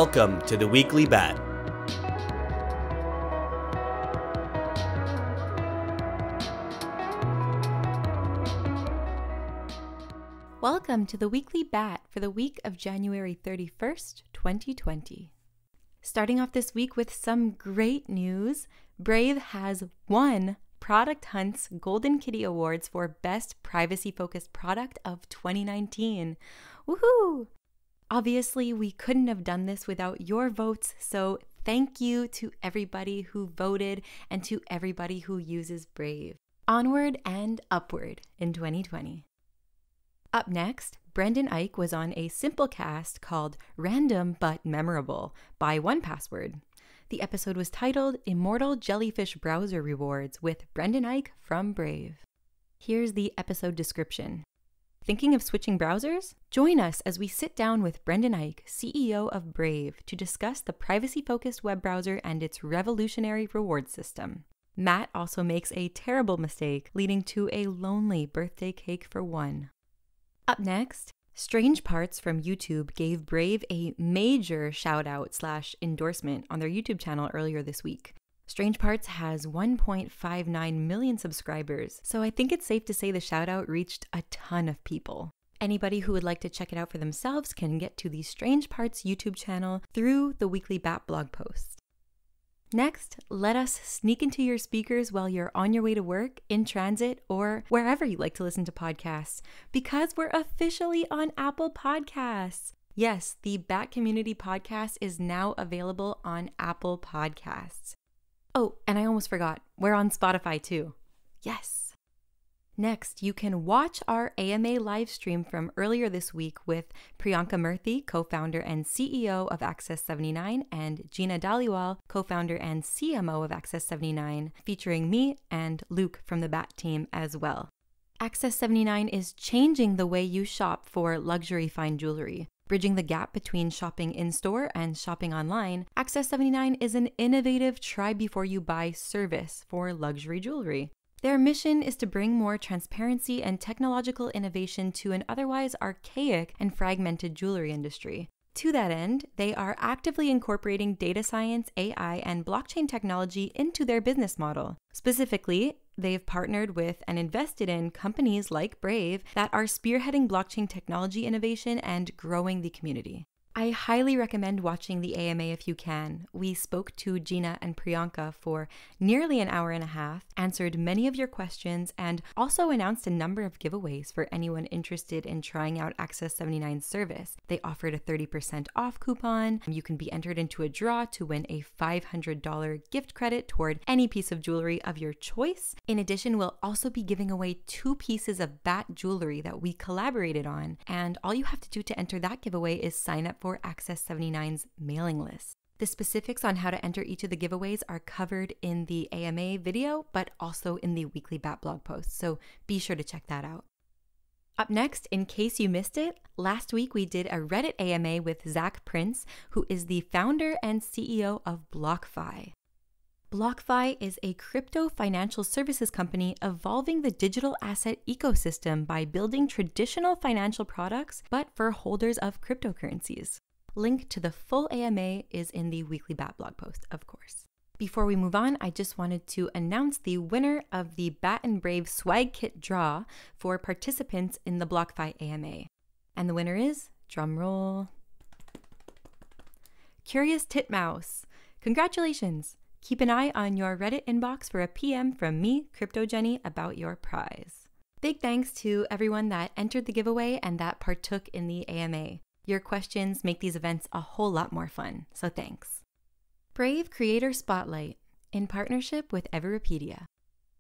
Welcome to the Weekly Bat. Welcome to the Weekly Bat for the week of January 31st, 2020. Starting off this week with some great news, Brave has won Product Hunt's Golden Kitty Awards for Best Privacy-Focused Product of 2019. Woohoo! Obviously, we couldn't have done this without your votes, so thank you to everybody who voted and to everybody who uses Brave. Onward and upward in 2020. Up next, Brendan Eich was on a Simplecast called Random But Memorable by 1Password. The episode was titled Immortal Jellyfish Browser Rewards with Brendan Eich from Brave. Here's the episode description. Thinking of switching browsers? Join us as we sit down with Brendan Eich, CEO of Brave, to discuss the privacy-focused web browser and its revolutionary reward system. Matt also makes a terrible mistake, leading to a lonely birthday cake for one. Up next, Strange Parts from YouTube gave Brave a major shout-out/endorsement on their YouTube channel earlier this week. Strange Parts has 1.59 million subscribers, so I think it's safe to say the shout-out reached a ton of people. Anybody who would like to check it out for themselves can get to the Strange Parts YouTube channel through the Weekly Bat blog post. Next, let us sneak into your speakers while you're on your way to work, in transit, or wherever you like to listen to podcasts, because we're officially on Apple Podcasts. Yes, the Bat Community Podcast is now available on Apple Podcasts. Oh, and I almost forgot, we're on Spotify too. Yes. Next, you can watch our AMA live stream from earlier this week with Priyanka Murthy, co-founder and CEO of Access79, and Gina Dhaliwal, co-founder and CMO of Access79, featuring me and Luke from the Bat team as well. Access79 is changing the way you shop for luxury fine jewelry. Bridging the gap between shopping in-store and shopping online, Access79 is an innovative try-before-you-buy service for luxury jewelry. Their mission is to bring more transparency and technological innovation to an otherwise archaic and fragmented jewelry industry. To that end, they are actively incorporating data science, AI, and blockchain technology into their business model. Specifically, they've partnered with and invested in companies like Brave that are spearheading blockchain technology innovation and growing the community. I highly recommend watching the AMA if you can. We spoke to Gina and Priyanka for nearly an hour and a half, answered many of your questions, and also announced a number of giveaways for anyone interested in trying out Access79's service. They offered a 30% off coupon. You can be entered into a draw to win a $500 gift credit toward any piece of jewelry of your choice. In addition, we'll also be giving away 2 pieces of Bat jewelry that we collaborated on, and all you have to do to enter that giveaway is sign up for Access79's mailing list. The specifics on how to enter each of the giveaways are covered in the AMA video, but also in the Weekly Bat blog post, so be sure to check that out. Up next, in case you missed it, last week we did a Reddit AMA with Zach Prince, who is the founder and CEO of BlockFi. BlockFi is a crypto financial services company evolving the digital asset ecosystem by building traditional financial products, but for holders of cryptocurrencies. Link to the full AMA is in the Weekly Bat blog post, of course. Before we move on, I just wanted to announce the winner of the Bat and Brave swag kit draw for participants in the BlockFi AMA. And the winner is, drumroll, Curious Titmouse. Congratulations! Keep an eye on your Reddit inbox for a PM from me, Crypto Jenny, about your prize. Big thanks to everyone that entered the giveaway and that partook in the AMA. Your questions make these events a whole lot more fun, so thanks. Brave Creator Spotlight, in partnership with Everpedia.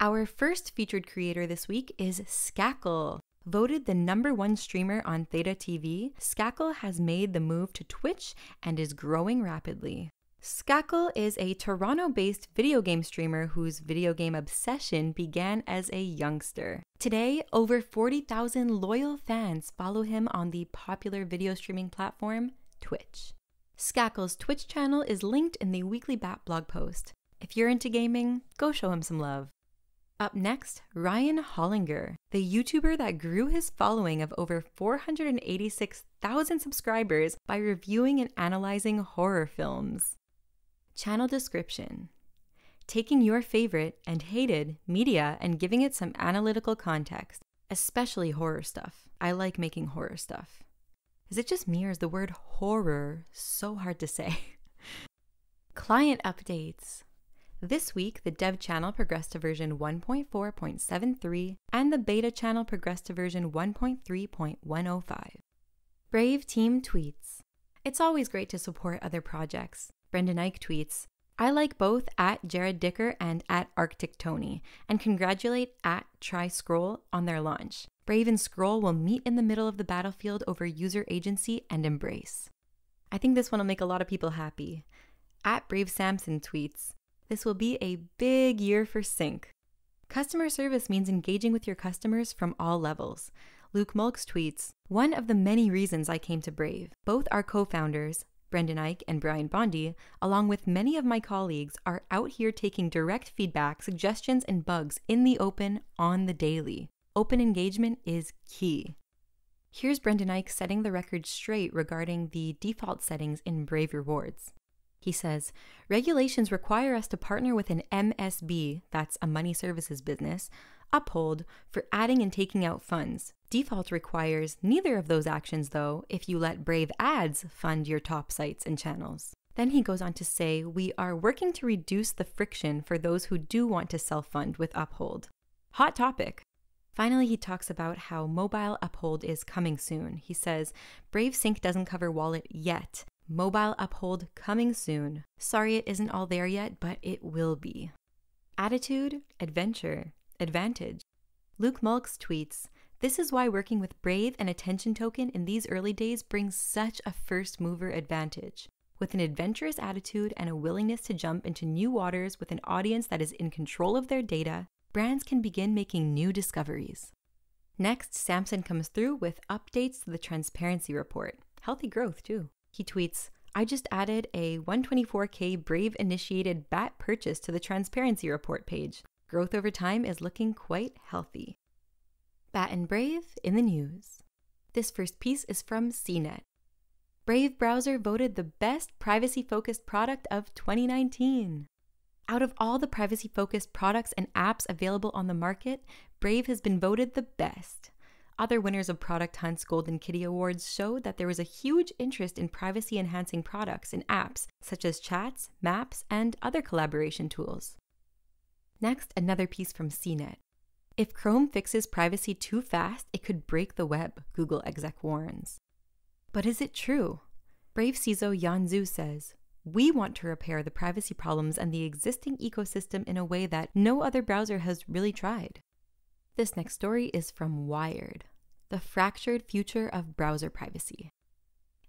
Our first featured creator this week is Skackle. Voted the #1 streamer on Theta TV, Skackle has made the move to Twitch and is growing rapidly. Skackle is a Toronto-based video game streamer whose video game obsession began as a youngster. Today, over 40,000 loyal fans follow him on the popular video streaming platform, Twitch. Skackle's Twitch channel is linked in the Weekly Bat blog post. If you're into gaming, go show him some love. Up next, Ryan Hollinger, the YouTuber that grew his following of over 486,000 subscribers by reviewing and analyzing horror films. Channel description: taking your favorite and hated media and giving it some analytical context, especially horror stuff. I like making horror stuff. Is it just me or is the word horror so hard to say? Client updates. This week, the dev channel progressed to version 1.4.73 and the beta channel progressed to version 1.3.105. Brave team tweets. It's always great to support other projects. Brendan Eich tweets, I like both at Jared Dicker and at Arctic Tony, and congratulate at Try Scroll on their launch. Brave and Scroll will meet in the middle of the battlefield over user agency and embrace. I think this one will make a lot of people happy. At Brave Samson tweets, this will be a big year for Sync. Customer service means engaging with your customers from all levels. Luke Mulks tweets, one of the many reasons I came to Brave. Both our co-founders, Brendan Eich and Brian Bondi, along with many of my colleagues, are out here taking direct feedback, suggestions, and bugs in the open on the daily. Open engagement is key. Here's Brendan Eich setting the record straight regarding the default settings in Brave Rewards. He says, regulations require us to partner with an MSB, that's a money services business, Uphold, for adding and taking out funds. Default requires neither of those actions, though, if you let Brave Ads fund your top sites and channels. Then he goes on to say, we are working to reduce the friction for those who do want to self-fund with Uphold. Hot topic. Finally, he talks about how mobile Uphold is coming soon. He says, Brave Sync doesn't cover wallet yet. Mobile Uphold coming soon. Sorry it isn't all there yet, but it will be. Attitude, adventure, advantage. Luke Mulks tweets, this is why working with Brave and Attention Token in these early days brings such a first mover advantage. With an adventurous attitude and a willingness to jump into new waters with an audience that is in control of their data, brands can begin making new discoveries. Next, Samson comes through with updates to the transparency report. Healthy growth too. He tweets, I just added a 124K Brave-initiated BAT purchase to the transparency report page. Growth over time is looking quite healthy. BAT and Brave in the news. This first piece is from Cnet. Brave browser voted the best privacy-focused product of 2019. Out of all the privacy-focused products and apps available on the market, Brave has been voted the best. Other winners of Product Hunt's Golden Kitty Awards showed that there was a huge interest in privacy-enhancing products and apps, such as chats, maps, and other collaboration tools. Next, another piece from Cnet. If Chrome fixes privacy too fast, it could break the web, Google exec warns. But is it true? Brave CISO Yan Zhu says, we want to repair the privacy problems and the existing ecosystem in a way that no other browser has really tried. This next story is from Wired. The fractured future of browser privacy.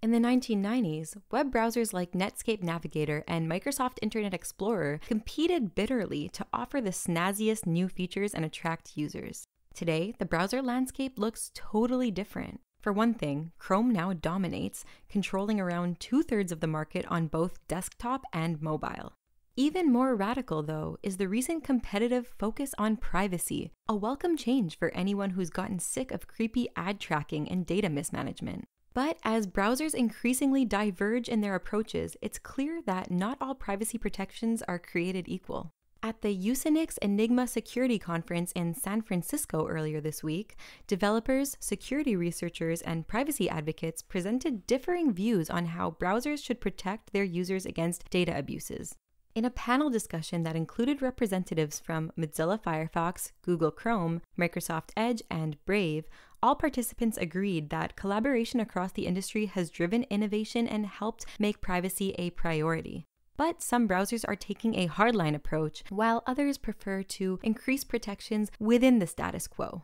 In the 1990s, web browsers like Netscape Navigator and Microsoft Internet Explorer competed bitterly to offer the snazziest new features and attract users. Today, the browser landscape looks totally different. For one thing, Chrome now dominates, controlling around 2/3 of the market on both desktop and mobile. Even more radical, though, is the recent competitive focus on privacy, a welcome change for anyone who's gotten sick of creepy ad tracking and data mismanagement. But as browsers increasingly diverge in their approaches, it's clear that not all privacy protections are created equal. At the Usenix Enigma Security Conference in San Francisco earlier this week, developers, security researchers, and privacy advocates presented differing views on how browsers should protect their users against data abuses. In a panel discussion that included representatives from Mozilla Firefox, Google Chrome, Microsoft Edge, and Brave, all participants agreed that collaboration across the industry has driven innovation and helped make privacy a priority. But some browsers are taking a hardline approach, while others prefer to increase protections within the status quo.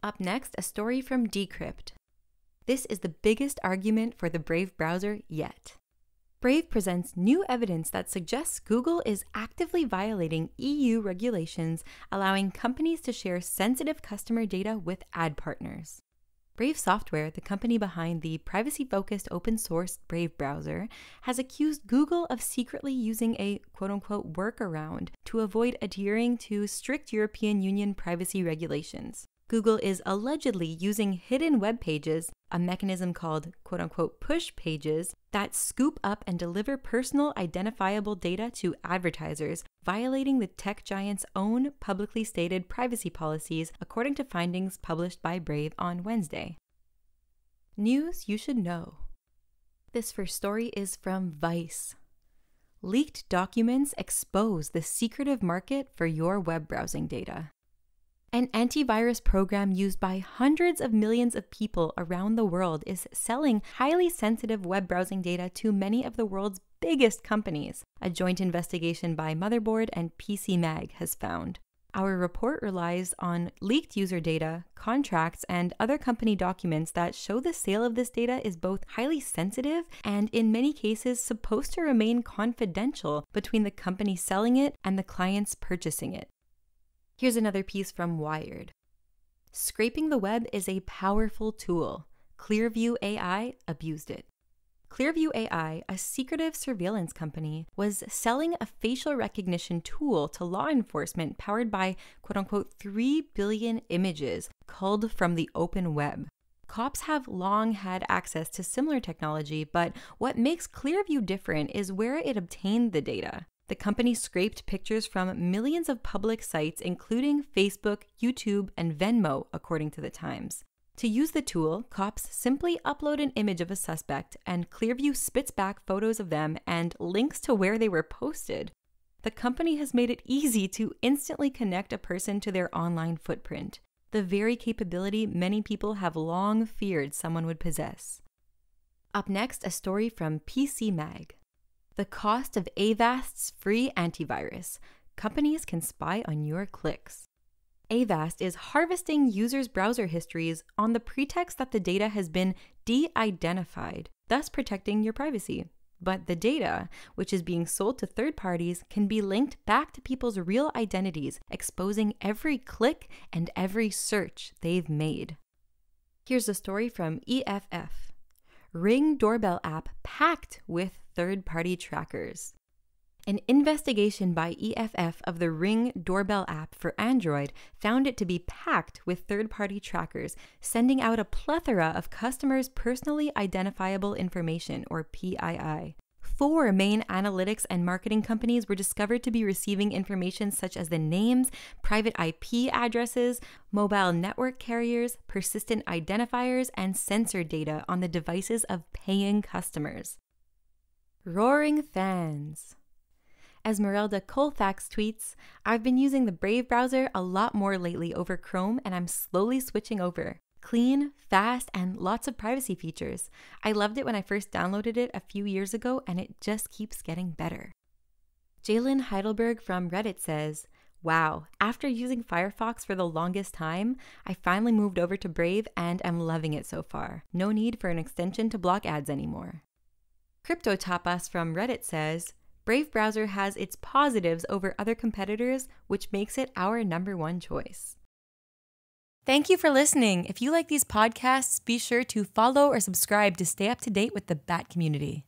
Up next, a story from Decrypt. This is the biggest argument for the Brave browser yet. Brave presents new evidence that suggests Google is actively violating EU regulations, allowing companies to share sensitive customer data with ad partners. Brave Software, the company behind the privacy-focused open-source Brave browser, has accused Google of secretly using a quote-unquote workaround to avoid adhering to strict European Union privacy regulations. Google is allegedly using hidden web pages, a mechanism called quote-unquote push pages, that scoop up and deliver personal identifiable data to advertisers, violating the tech giant's own publicly stated privacy policies, according to findings published by Brave on Wednesday. News you should know. This first story is from Vice. Leaked documents expose the secretive market for your web browsing data. An antivirus program used by hundreds of millions of people around the world is selling highly sensitive web browsing data to many of the world's biggest companies, a joint investigation by Motherboard and PC Mag has found. Our report relies on leaked user data, contracts, and other company documents that show the sale of this data is both highly sensitive and, in many cases, supposed to remain confidential between the company selling it and the clients purchasing it. Here's another piece from Wired. Scraping the web is a powerful tool. Clearview AI abused it. Clearview AI, a secretive surveillance company, was selling a facial recognition tool to law enforcement powered by quote-unquote 3 billion images culled from the open web. Cops have long had access to similar technology, but what makes Clearview different is where it obtained the data. The company scraped pictures from millions of public sites, including Facebook, YouTube, and Venmo, according to the Times. To use the tool, cops simply upload an image of a suspect, and Clearview spits back photos of them and links to where they were posted. The company has made it easy to instantly connect a person to their online footprint, the very capability many people have long feared someone would possess. Up next, a story from PC Mag. The cost of Avast's free antivirus. Companies can spy on your clicks. Avast is harvesting users' browser histories on the pretext that the data has been de-identified, thus protecting your privacy. But the data, which is being sold to third parties, can be linked back to people's real identities, exposing every click and every search they've made. Here's a story from EFF. Ring doorbell app packed with third-party trackers. An investigation by EFF of the Ring doorbell app for Android found it to be packed with third-party trackers, sending out a plethora of customers' personally identifiable information, or PII. 4 main analytics and marketing companies were discovered to be receiving information such as the names, private IP addresses, mobile network carriers, persistent identifiers, and sensor data on the devices of paying customers. Roaring fans. Esmeralda Colfax tweets, I've been using the Brave browser a lot more lately over Chrome, and I'm slowly switching over. Clean, fast, and lots of privacy features. I loved it when I first downloaded it a few years ago, and it just keeps getting better. Jalen Heidelberg from Reddit says, wow, after using Firefox for the longest time, I finally moved over to Brave and am loving it so far. No need for an extension to block ads anymore. Crypto Tapas from Reddit says, Brave browser has its positives over other competitors, which makes it our #1 choice. Thank you for listening. If you like these podcasts, be sure to follow or subscribe to stay up to date with the Bat community.